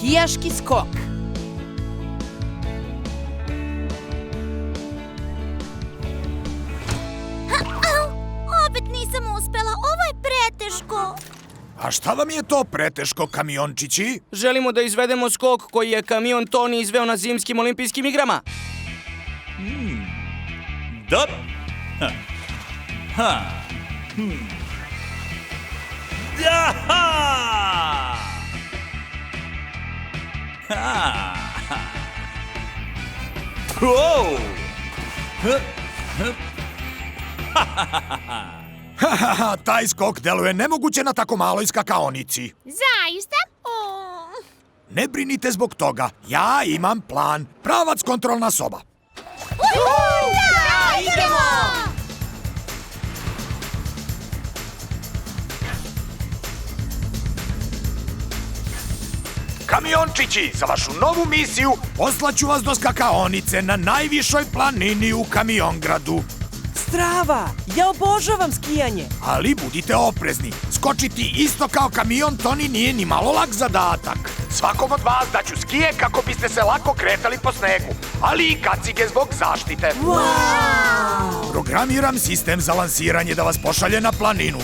skijaški skok. Opet nisam uspela, ovo je preteško. A šta vam je to preteško, kamiončići? Želimo da izvedemo skok koji je kamion Toni izveo na zimskim olimpijskim igrama. Dobro. Hahaha, taj skok deluje nemoguće na tako maloj skakaonici. Zaista? Ne brinite zbog toga, ja imam plan. Pravac kontrolna soba. Da, idemo! Kamiončići, za vašu novu misiju poslaću vas do skakaonice na najvišoj planini u Kamiongradu. Strava, ja obožavam skijanje. Ali budite oprezni, skočiti isto kao kamion Toni nije ni malo lak zadatak. Svakom od vas daću skije kako biste se lako kretali po snegu, ali i kacige zbog zaštite. Wow! Programiram sistem za lansiranje da vas pošalje na planinu.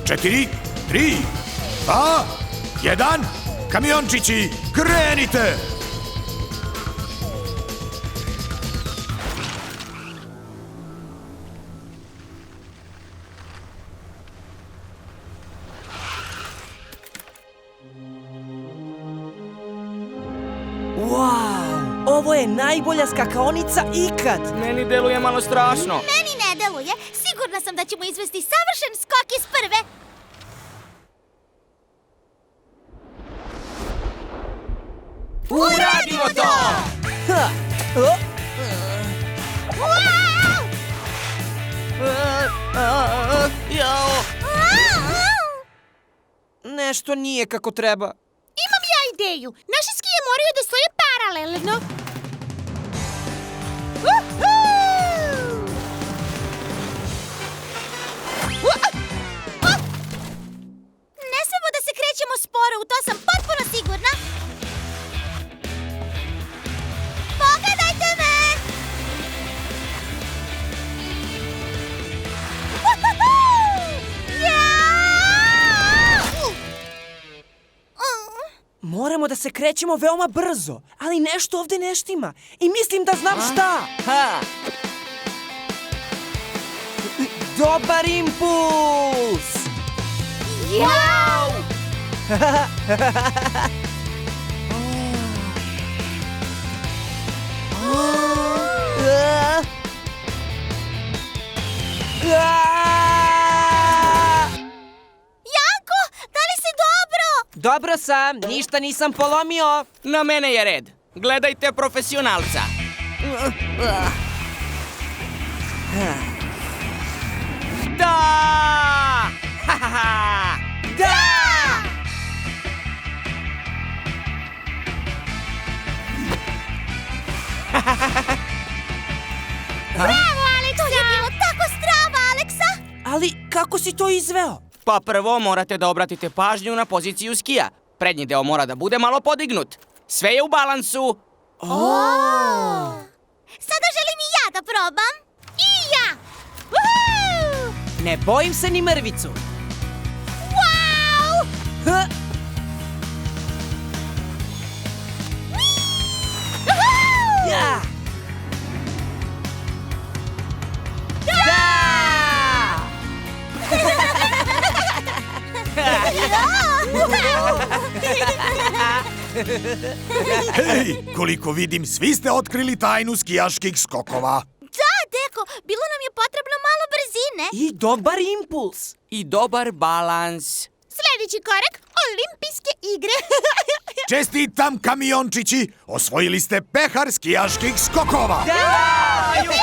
Četiri, 3, 2, 1, kamiončići, krenite! Wow, ovo je najbolja skakaonica ikad. Meni deluje malo strašno. Meni ne deluje. Sigurna sam da ćemo izvesti savršen skok iz prve. Uradimo to! Ha! O, Jao! nešto nije kako treba. Imam ja ideju. Naše skije moraju da stoje paralelno. Ne smemo da se krećemo sporo, u to sam potpuno sigurna. Pogledajte me! Moramo da se krećemo veoma brzo, ali nešto ovde ne štima. I mislim da znam šta. Ha! Dobar impuls! Wow! Janko, da li si dobro? Dobro sam, ništa nisam polomio. Na mene je red. Gledajte profesionalca. Da! Ha, ha, ha! Da! Bravo, Aleksa! To je bilo tako strava, Aleksa! Ali kako si to izveo? Pa prvo morate da obratite pažnju na poziciju skija. Prednji deo mora da bude malo podignut. Sve je u balansu. Sada želim i ja da probam. I ja! Woohoo! Ne bojim se ni mrvicu. Wow! Ha! Woohoo! Ja! Da! Hej, koliko vidim, svi ste otkrili tajnu skijaških skokova. Da, Deko, bilo nam je potrebno malo brzine. I dobar impuls. I dobar balans. Sljedeći korak, olimpijske igre. Čestitam, kamiončići, osvojili ste pehar skijaških skokova. Da! Jupi!